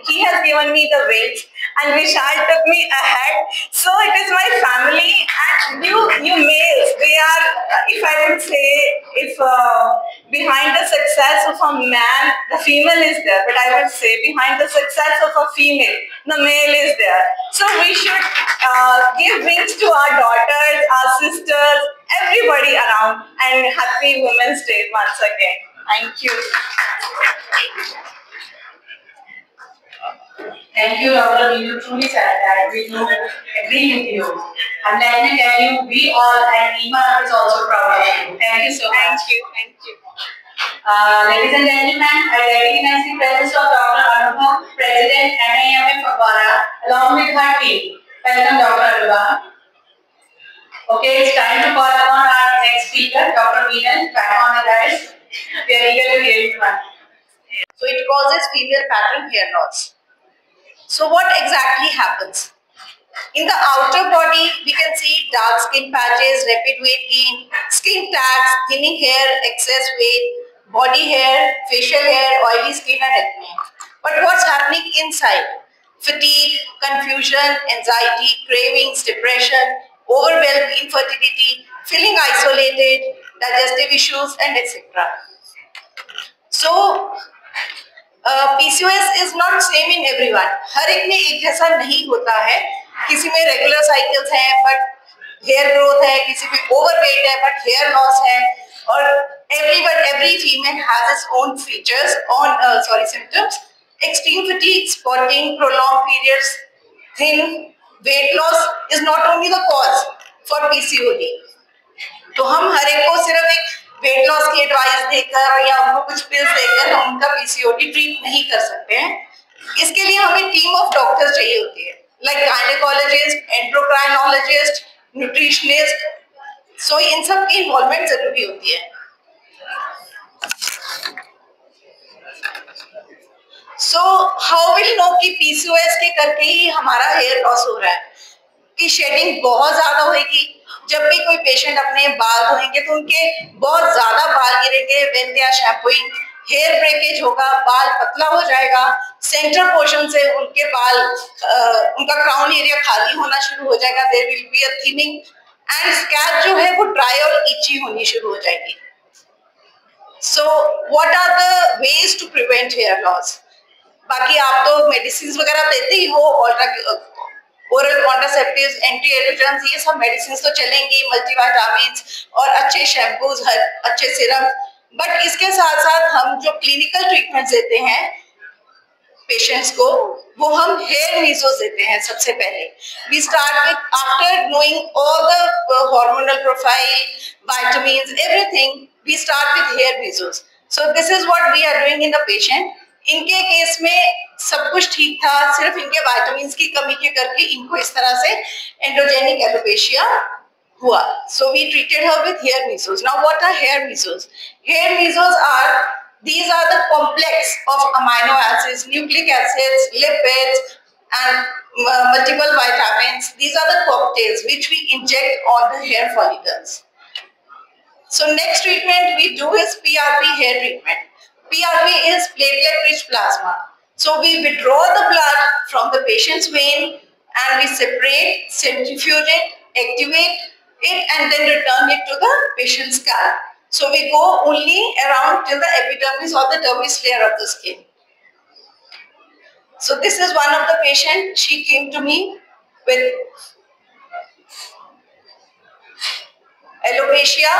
he has given me the wings, and Vishal took me ahead. So it is my family, and you males, they are, if I would say, if behind the success of a man, the female is there, but I would say behind the success of a female, the male is there. So we should give wings to our daughters, our sisters, everybody around, and happy Women's Day once again. Thank you. Thank you, Dr. You truly said that. We do agree with you. And let me tell you, we all, and Ima is also proud of you. Thank you so much. Thank you. Thank you. Ladies and gentlemen, I recognize the presence of Dr. Anubhav, President, NIMF Aguara, along with her team. Welcome, Dr. Anubhav. Okay, it's time to call upon our next speaker, Dr. Veeran, back on the dais. We are eager to hear you. So it causes female pattern hair loss. So what exactly happens? In the outer body, we can see dark skin patches, rapid weight gain, skin tags, thinning hair, excess weight, body hair, facial hair, oily skin and acne. But what's happening inside? Fatigue, confusion, anxiety, cravings, depression, overwhelmed, infertility, feeling isolated, digestive issues and etc. So PCOS is not same in everyone. हर एक में एक जैसा नहीं होता है. किसी में regular cycles हैं बट हेयर ग्रोथ है, किसी में ओवरवेट है बट हेयर लॉस है, और every female has its own features on symptoms. Extreme fatigue, spotting, prolonged periods, thin weight loss is not only the cause for PCOD. तो हम हर एक को सिर्फ एक वेट लॉस की एडवाइस देकर या उनको कुछ पिल्स देकर हम उनका पीसीओडी ट्रीट नहीं कर सकते हैं. इसके लिए हमें टीम ऑफ डॉक्टर्स चाहिए होती है, लाइक गायनेकोलॉजिस्ट, एंडोक्राइनोलॉजिस्ट, न्यूट्रिशनिस्ट. सो इन सब की इन्वॉल्वमेंट जरूरी होती है. सो हाउ विल नो कि पीसीओएस के करके ही हमारा हेयर लॉस हो रहा है? कि शेडिंग बहुत ज्यादा होगी. जब भी कोई पेशेंट अपने बाल धोएंगे तो उनके बहुत ज्यादा बाल गिरेंगे. When they are shampooing, hair breakage होगा, बाल पतला हो जाएगा, सेंटर पोर्शन से उनके बाल उनका क्राउन एरिया खाली होना शुरू हो जाएगा. There will be a thinning and scalp जो है वो ड्राई और इची होनी शुरू हो जाएगी. So what are the ways to prevent hair loss? बाकी आप तो मेडिसिन वगैरह देते ही हो, ओरल कॉन्ट्रासेप्टिव्स, एंटी एड्रोजन्स, ये सब मेडिसिन तो चलेंगी, मल्टीविटामिन्स और अच्छे शैम्पूज, अच्छे सिरम. बट इसके साथ साथ हम जो क्लिनिकल ट्रीटमेंट देते हैं पेशेंट्स को, वो हम हेयर मीजोस देते हैं. सबसे पहले we start with, after knowing all the hormonal profile, vitamins, everything, we start with hair mesos. So this is what we are doing in the patient. इनके केस में सब कुछ ठीक था, सिर्फ इनके विटामिन्स की कमी के करके इनको इस तरह से एंड्रोजेनिक एलोपेशिया हुआ. So we treated her with hair mesos. Now what are hair mesos? Hair mesos are, these are the complex of amino acids, nucleic acids, lipids and multiple vitamins. These are the cocktails which we inject on the hair follicles. So next treatment we do is PRP hair treatment. PRP is platelet-rich plasma. So we withdraw the blood from the patient's vein and we separate, centrifuge it, activate it, and then return it to the patient's scalp. So we go only around till the epidermis or the dermis layer of the skin. So this is one of the patients. She came to me with alopecia.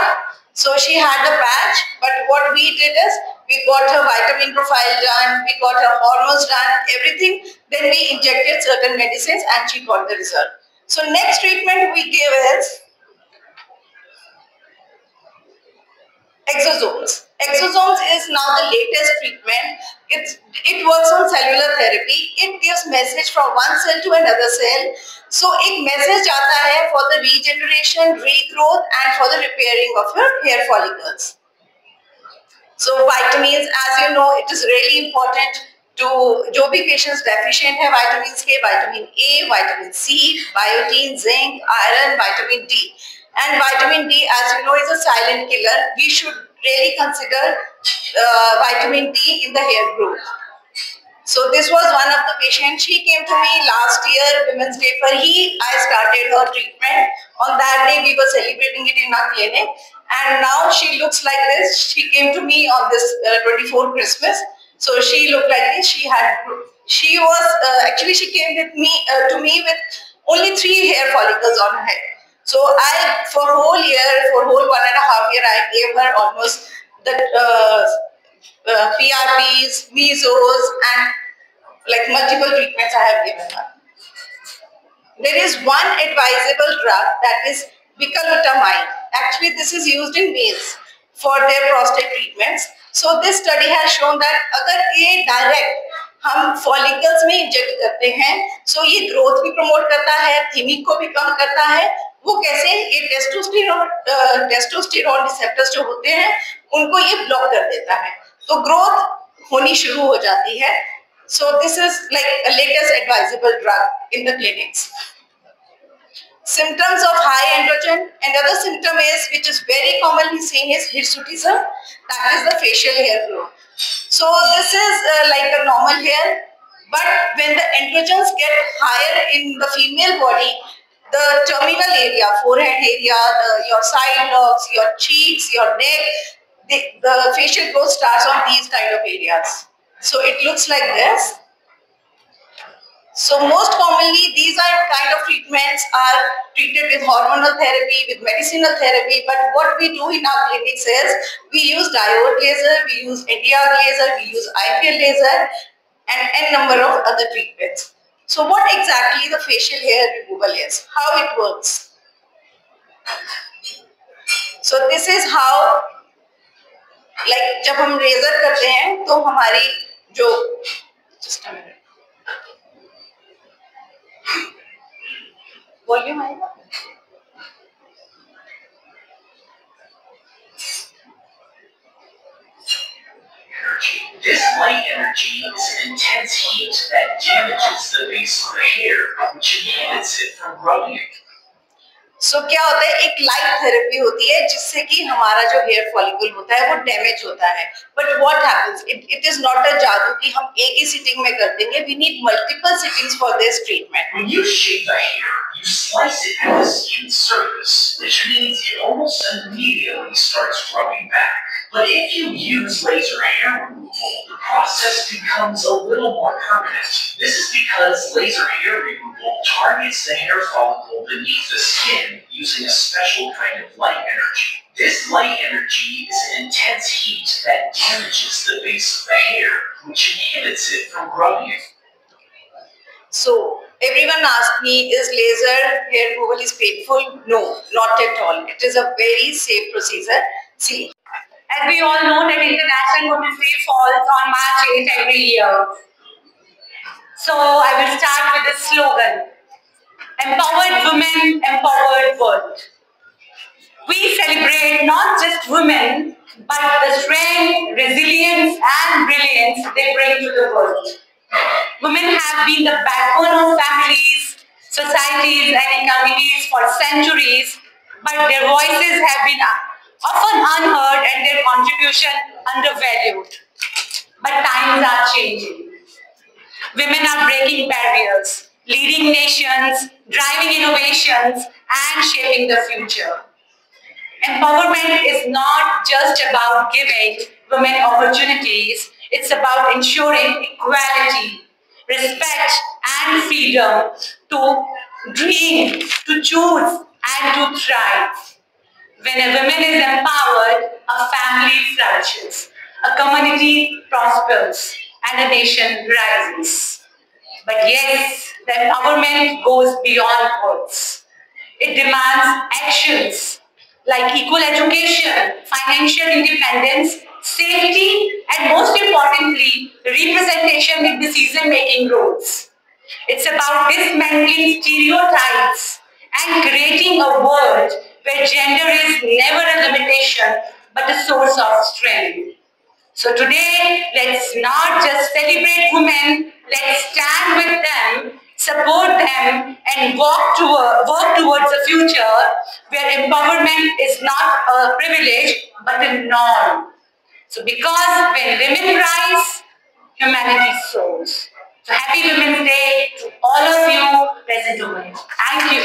So she had a patch, but what we did is we got her vitamin profile done, we got her hormones done, everything. Then we injected certain medicines and she got the result. So next treatment we give is exosomes. Exosomes is now the latest treatment. It works on cellular therapy. It gives message from one cell to another cell. So एक message आता है for the regeneration, regrowth and for the repairing of your hair follicles. So vitamins, as you know, it is really important to जो भी patients deficient है vitamins के, vitamin A, vitamin C, biotin, zinc, iron, vitamin D. And vitamin D, as you know, is a silent killer. We should really consider vitamin D in the hair growth. So this was one of the patients. She came to me last year, Women's Day पर ही I started her treatment. On that day we were celebrating it in our clinic, and now she looks like this. She came to me on this 24th Christmas. So she looked like this. She was actually she came with me to me with only 3 hair follicles on her head. So for whole 1.5 year, I gave her almost the PRPs, mesos, and like multiple treatments I have given her. There is one advisable drug, that is bicalutamide. Actually, this is used in males for their prostate treatments. So this study has shown that अगर ये direct हम follicles में inject करते हैं, so ये growth भी promote करता है, thymic को भी कम करता है. वो कैसे? ये टेस्टोस्टेरोन रिसेप्टर्स जो होते हैं उनको ये ब्लॉक कर देता है, तो ग्रोथ होनी शुरू हो जाती है. So this is like a latest advisable drug in the clinics. Symptoms of high androgen, another symptom is, which is very commonly seen, is hirsutism, that is the facial hair growth. So this is like a normal hair, but when the androgens get higher in the female body, the terminal area, forehead area, your side lobes, your cheeks, your neck, the facial growth starts on these kind of areas. So it looks like this. So most commonly these are kind of treatments are treated with hormonal therapy, with medicinal therapy, but what we do in our clinics is we use diode laser, we use Nd:YAG laser, we use IPL laser, and n number of other treatments. So what exactly the facial hair removal is, how it works. So this is how, like जब हम laser करते हैं तो हमारी जो just a minute volume आएगा. This light energy is an intense heat that damages the base of the hair, which inhibits it from growing. So क्या होता है, एक लाइट थेरेपी होती है जिससे कि हमारा जो हेयर फॉलिकल होता है वो डैमेज होता है. But what happens, it is not a जादू कि हम एक ही सिटिंग में कर देंगे. We need multiple sittings for this treatment. When you shave the hair, you slice it at the skin surface, which means it almost immediately starts growing back. But if you use laser hair removal, the process becomes a little more permanent. This is because laser hair removal targets the hair follicle beneath the skin using a special kind of light energy. This light energy is an intense heat that damages the base of the hair, which inhibits it from growing. So everyone asked me, is laser hair removal is painful? No, not at all. It is a very safe procedure. See, as we all know that International Women's Day falls on March 8th every year. So I will start with the slogan, Empowered Women, Empowered World. We celebrate not just women, but the strength, resilience and brilliance they bring to the world. Women have been the backbone of families, societies and communities for centuries, but their voices have been often unheard and their contribution undervalued. But times are changing. Women are breaking barriers, leading nations, driving innovations, and shaping the future. Empowerment is not just about giving women opportunities, it's about ensuring equality, respect, and freedom to dream, to choose, and to thrive. When a woman is empowered, a family flourishes, a community prospers, and a nation rises. But yes, the empowerment goes beyond words. It demands actions like equal education, financial independence, safety, and most importantly, representation in decision-making roles. It's about dismantling stereotypes and creating a world where gender is never a limitation but a source of strength. So today, let's not just celebrate women, let's stand with them, support them, and work towards a future where empowerment is not a privilege but a norm. So because when women rise, humanity's souls. So happy Women's Day to all of you present over here. Thank you.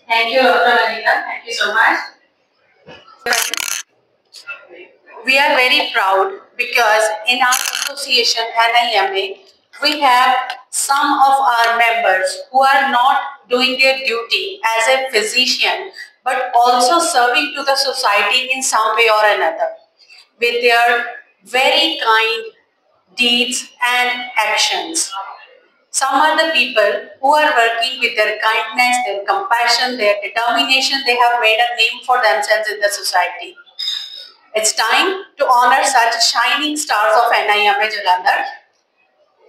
Thank you, Dr. Anita. Thank you so much. We are very proud because in our association NIMA, we have some of our members who are not doing their duty as a physician, but also serving to the society in some way or another with their very kind deeds and actions. Some are the people who are working with their kindness, their compassion, their determination. They have made a name for themselves in the society. It's time to honor such shining stars of NIMA Jalandhar.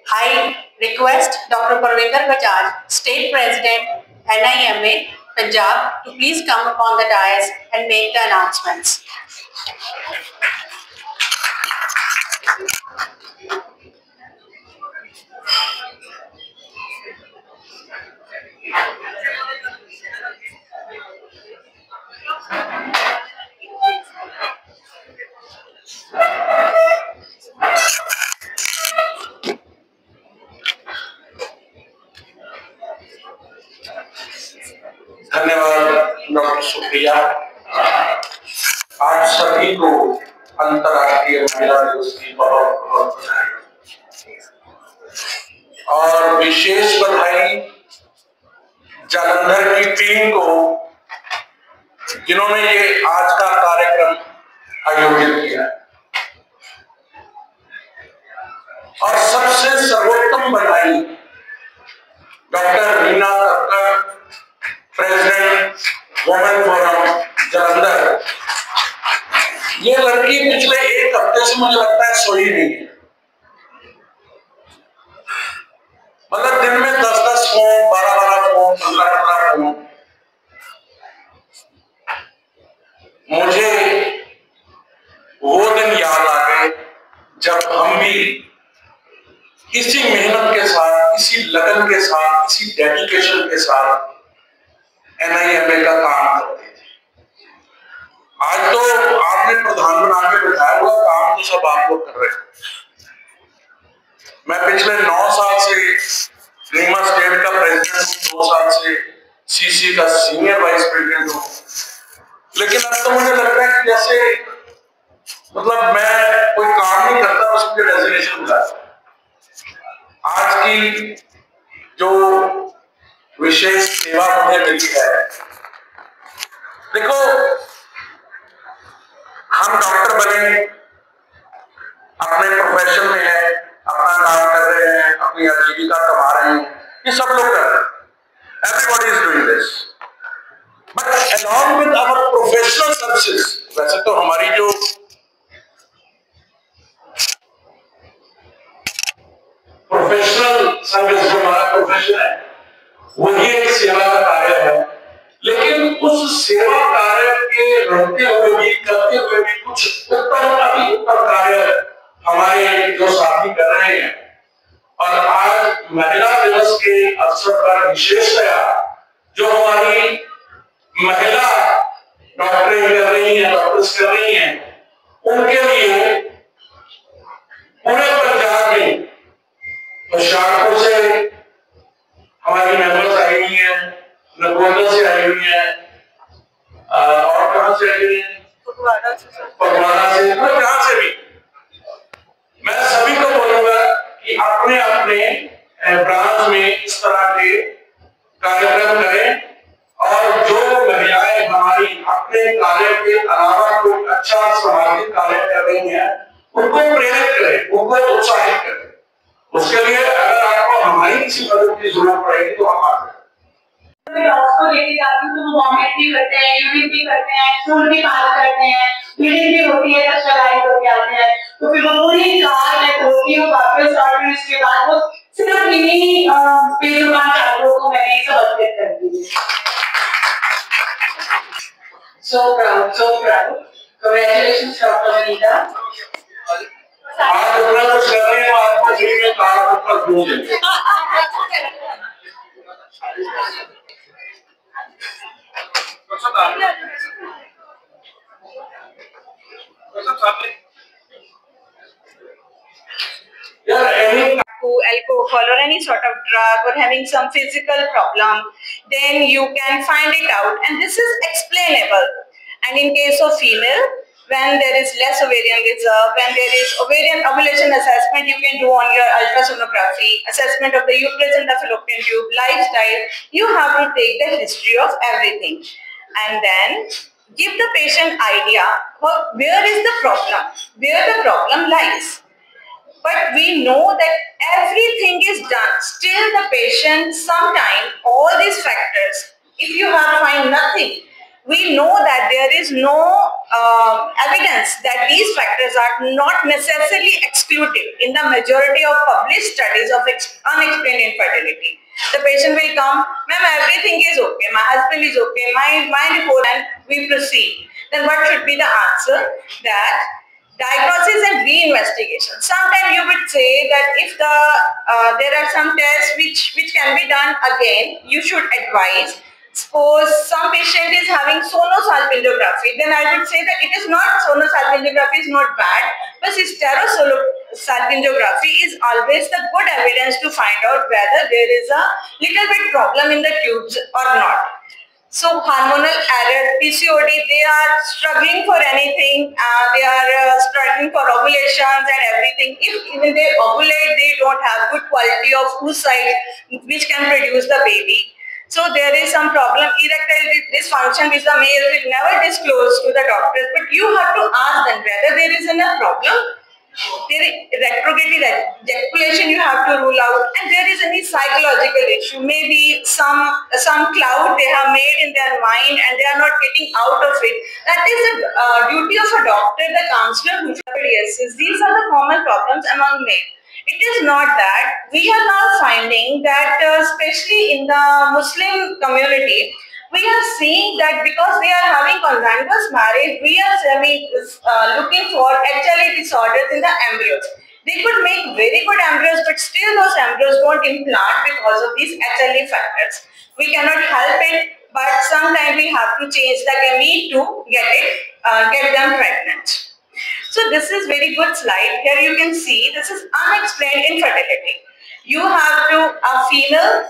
I request Dr. Parvinder Bajaj, State President, NIMA Punjab, to please come upon the dais and make the announcements. धन्यवाद doctor Supriya. आज सभी को अंतर्राष्ट्रीय महिला दिवस की बहुत बहुत बधाई और विशेष बधाई जालंधर की टीम को जिन्होंने ये आज का कार्यक्रम आयोजित किया और सबसे सर्वोत्तम बधाई doctor Reena Kakkar, president women forum Jalandhar. ये लड़की पिछले एक हफ्ते से मुझे लगता है सोई नहीं है। मतलब दिन में 10-10 फोन, 12-12 फोन, 15-15 फोन। मुझे वो दिन याद आ गए जब हम भी इसी मेहनत के साथ, इसी लगन के साथ, इसी डेडिकेशन के साथ NIMA का काम करते थे। आज तो आपने प्रधान बना के बिठाया हुआ, काम तो सब आप लोग कर रहे हैं। मैं पिछले 9 साल से नीमा स्टेट का प्रेसिडेंट हूँ, 2 साल से CC का सीनियर वाइस प्रेसिडेंट हूँ, लेकिन अब तो मुझे लगता है कि जैसे मतलब मैं कोई काम नहीं करता, बस मुझे डेजिग्नेशन मिला। आज की जो विशेष सेवा मुझे मिली है, देखो हम डॉक्टर बने, अपने प्रोफेशन में है, अपना काम कर रहे हैं, अपनी आजीविका कमा रहे हैं, ये सब लोग कर रहे हैं। Everybody is doing this. But along with our professional services, वैसे तो हमारी जो प्रोफेशनल सर्विस, जो हमारा प्रोफेशन है, वही एक सेवा का कार्य है, लेकिन उस सेवा कार्य के रहते हुए भी, करते हुए भी कुछ अति उत्तम कार्य हमारे जो साथी कर रहे हैं। और आज महिला दिवस के अवसर पर विशेषतया जो हमारी महिला डॉक्टरें कर रही हैं, डॉक्टर्स कर रही हैं, उनके लिए पूरे पंजाब में होशियारपुर से हमारी मेंबर्स आई हुई हैं, नकोदर से आई हुई हैं, और कहां से आई हुई हैं, पगवाड़ा से, मतलब जहां से भी। मैं सभी को बोलूंगा कि अपने अपने ब्रांच में इस तरह के कार्यक्रम करें और जो महिलाएं हमारी अपने कार्य के अलावा कोई अच्छा सामाजिक कार्य कर रही हैं, उनको प्रेरित करें, उनको उत्साहित करें। उसके लिए अगर आपको हमारी किसी मदद की जरूरत पड़ेगी तो हम आ को लेके जाती हूँ, तो वॉमिट भी करते हैं, यूरिन भी करते हैं, स्टूल भी पास करते हैं, ब्लीडिंग भी होती है, तो चढ़ाई होके आते हैं। तो फिर वो पूरी कार मैं खोलती हूँ वापस, और इसके बाद वो सिर्फ इन्हीं बेजुबान चालकों को मैंने समर्पित कर दी। So proud, so proud. Congratulations, Dr. Anita. आप अपना कुछ कर रहे हैं, आपको फ्री में कार पर घूम देंगे। alcohol or any sort of drug or having some physical problem, then you can find it out, and this is explainable. And in case of female, when there is less ovarian reserve, when there is ovarian ovulation assessment, you can do on your ultrasonography, assessment of the uterus and the fallopian tube, lifestyle. You have to take the history of everything and then give the patient idea of where is the problem, where the problem lies. But we know that everything is done. Still the patient, sometimes all these factors, if you have find nothing, we know that there is no evidence that these factors are not necessarily excluded in the majority of published studies of unexplained infertility. The patient will come, ma'am, everything is okay, my husband is okay, my report, and we proceed. Then what should be the answer? That diagnosis and reinvestigation. Sometimes you would say that if there are some tests which can be done again, you should advise. Suppose some patient is having sonosalpingography, then I would say that it is not, sonosalpingography is not bad, but stereosalpingography is always the good evidence to find out whether there is a little bit problem in the tubes or not. So hormonal error, PCOD, they are struggling for anything, they are struggling for ovulations and everything. If even they ovulate, they don't have good quality of oocyte which can produce the baby. So there is some problem, erectile dysfunction which the male will never disclose to the doctors, but you have to ask them whether there is a problem. There is retrograde ejaculation you have to rule out, and there is any psychological issue, maybe some cloud they have made in their mind and they are not getting out of it. That is the duty of a doctor, the counselor who should assist. These are the common problems among men. It is not that. We are now finding that especially in the Muslim community, we are seeing that because they are having consanguineous marriage, we are looking for HLA disorders in the embryos. They could make very good embryos, but still those embryos don't implant because of these HLA factors. We cannot help it, but sometimes we have to change the gamete to get them pregnant. So this is very good slide. Here you can see this is unexplained infertility. You have to, a female,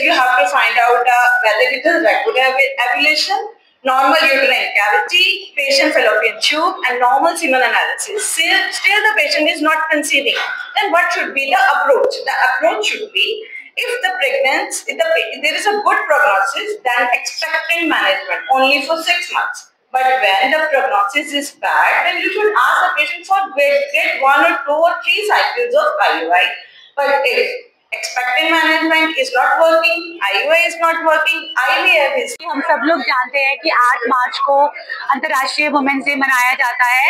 you have to find out whether it is regular ovulation, normal uterine cavity, patient fallopian tube, and normal semen analysis. Still the patient is not conceiving. Then what should be the approach? The approach should be, if there is a good prognosis, then expectant management only for 6 months. But when the prognosis is bad, then you should ask the patient for get 1 or 2 or 3 cycles of IUI. But if expectant management is not working, IUI is not working, IVF is. हम सब लोग जानते हैं कि 8 मार्च को अंतर्राष्ट्रीय women's day मनाया जाता है।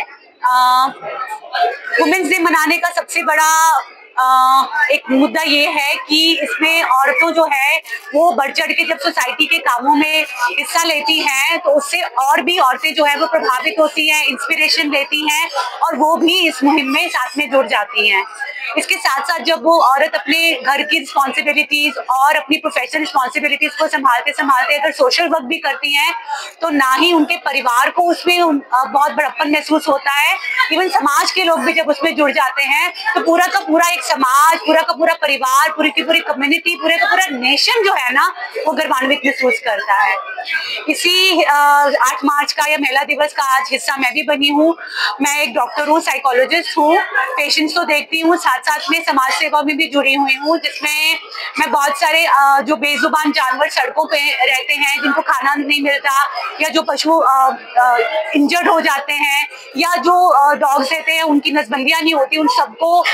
वुमेन्स डे मनाने का सबसे बड़ा एक मुद्दा ये है कि इसमें औरतों जो है वो बढ़ चढ़ के जब सोसाइटी के कामों में हिस्सा लेती हैं तो उससे और भी औरतें जो है वो प्रभावित होती हैं, इंस्पिरेशन लेती हैं और वो भी इस मुहिम में साथ में जुड़ जाती हैं। इसके साथ साथ जब वो औरत अपने घर की रिस्पॉन्सिबिलिटीज और अपनी प्रोफेशनल रिस्पॉन्सिबिलिटीज को संभालते संभालते अगर सोशल वर्क भी करती हैं तो ना ही उनके परिवार को उसमें बहुत बड़प्पन महसूस होता है, इवन समाज के लोग भी जब उसमें जुड़ जाते हैं तो पूरा का पूरा एक समाज, पूरा का पूरा परिवार, पूरी की पूरी कम्युनिटी, पूरे का पूरा नेशन जो है ना वो गर्वान्वित महसूस करता है। इसी 8 मार्च का या महिला दिवस का आज हिस्सा मैं भी बनी हूँ। मैं एक डॉक्टर हूँ, साइकोलॉजिस्ट हूँ, पेशेंट्स को देखती हूँ, साथ साथ में समाज सेवा में भी जुड़ी हुई हूँ, जिसमें मैं बहुत सारे जो बेजुबान जानवर सड़कों पे रहते हैं, जिनको खाना नहीं मिलता, या जो पशु इंजर्ड हो जाते हैं, या जो डॉग्स रहते हैं उनकी नसबंदियाँ नहीं होती, उन सबको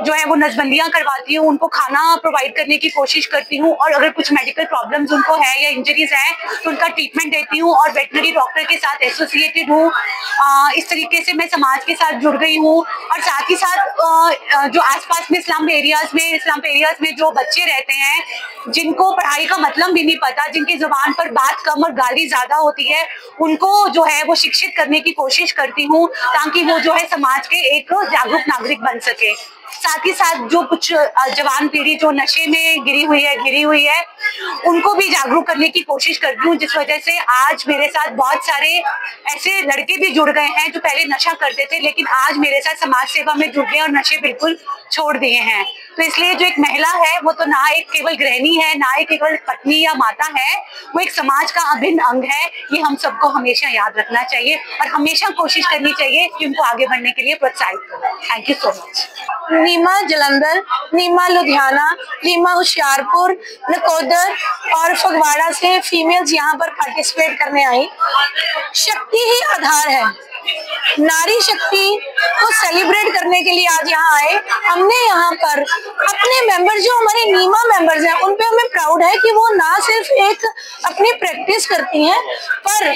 जो है वो नसबंदियाँ करवाती हूँ, उनको खाना प्रोवाइड करने की कोशिश करती हूँ, और अगर कुछ मेडिकल प्रॉब्लम्स उनको है या इंजरीज है तो उनका ट्रीटमेंट देती हूँ और वेटनरी डॉक्टर के साथ एसोसिएटेड हूँ। इस तरीके से मैं समाज के साथ जुड़ गई हूँ। और साथ ही साथ जो आसपास में स्लम एरियाज में जो बच्चे रहते हैं जिनको पढ़ाई का मतलब भी नहीं पता, जिनकी जुबान पर बात कम और गाली ज्यादा होती है, उनको जो है वो शिक्षित करने की कोशिश करती हूँ ताकि वो जो है समाज के एक जागरूक नागरिक बन सके। साथ ही साथ जो कुछ जवान पीढ़ी जो नशे में घिरी हुई है उनको भी जागरूक करने की कोशिश करती हूँ, जिस वजह से आज मेरे साथ बहुत सारे ऐसे लड़के भी जुड़ गए हैं जो पहले नशा करते थे लेकिन आज मेरे साथ समाज सेवा में जुड़ गए और नशे बिल्कुल छोड़ दिए हैं। तो इसलिए जो एक महिला है वो तो ना एक केवल गृहिणी है, ना एक केवल पत्नी या माता है, वो एक समाज का अभिन्न अंग है। ये हम सबको हमेशा याद रखना चाहिए और हमेशा कोशिश करनी चाहिए कि उनको आगे बढ़ने के लिए प्रोत्साहित करें। Thank you so much. NIMA Jalandhar, NIMA Ludhiana, NIMA Hoshiarpur, Nakodar और फगवाड़ा से फीमेल्स यहाँ पर पार्टिसिपेट करने आई। शक्ति ही आधार है, नारी शक्ति को सेलिब्रेट करने के लिए आज यहाँ आए। हमने यहाँ पर अपने मेंबर्स जो हमारे नीमा मेंबर्स हैं उन पे हमें प्राउड है कि वो ना सिर्फ एक अपनी प्रैक्टिस करती हैं पर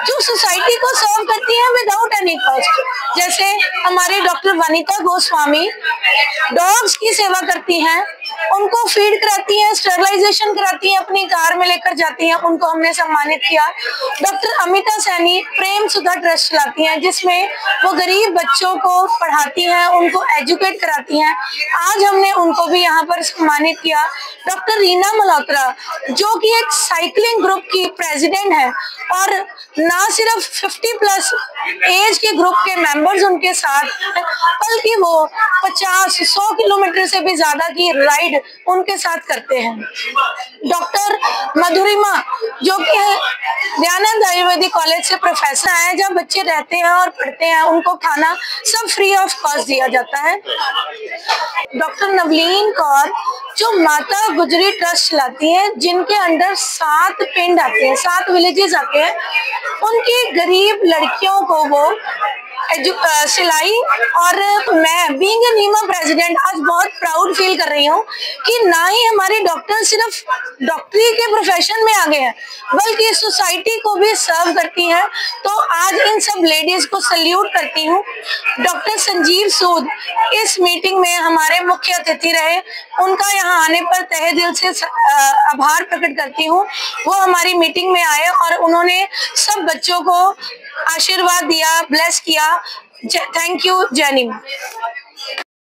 जो सोसाइटी को सर्व करती हैं विदाउट एनी कॉस्ट। जैसे हमारी डॉक्टर वनिता गोस्वामी डॉग्स की सेवा करती हैं, उनको फीड कराती हैं, स्टरलाइजेशन कराती हैं, अपनी कार में लेकर जाती हैं, उनको हमने सम्मानित किया। डॉक्टर अमिता सैनी प्रेम सुधा ट्रस्ट चलाती हैं जिसमें वो गरीब बच्चों को पढ़ाती हैं, उनको एजुकेट कराती हैं। आज हमने उनको भी यहाँ पर सम्मानित किया। डॉक्टर रीना मल्होत्रा जो कि एक साइकिलिंग ग्रुप की प्रेसिडेंट है और ना सिर्फ 50+ एज के ग्रुप के मेंबर्स उनके साथ बल्कि वो 50-100 किलोमीटर से भी ज्यादा की राइड उनके साथ करते हैं। डॉक्टर मधुरिमा जो कि दयानंद आयुर्वेदिक कॉलेज से प्रोफेसर हैं, जब बच्चे रहते हैं और पढ़ते हैं उनको खाना सब फ्री ऑफ कॉस्ट दिया जाता है। डॉक्टर नवलीन कौर जो माता गुजरी ट्रस्ट चलाती हैं जिनके अंडर 7 पिंड आते हैं, 7 विलेजेस आते हैं, उनकी गरीब लड़कियों को वो सिलाई। और मैं बीइंग ए नीमा प्रेसिडेंट आज बहुत प्राउड फील कर रही हूँ कि ना ही हमारे डॉक्टर सिर्फ डॉक्टरी के प्रोफेशन में आगे हैं बल्कि सोसाइटी को भी सर्व करती हैं। तो आज इन सब लेडीज को सल्यूट करती हूँ। डॉक्टर संजीव सूद इस मीटिंग में हमारे मुख्य अतिथि रहे, उनका यहाँ आने पर तहे दिल से आभार प्रकट करती हूँ। वो हमारी मीटिंग में आए और उन्होंने सब बच्चों को आशीर्वाद दिया, ब्लेस किया। Thank you. जय नीमा।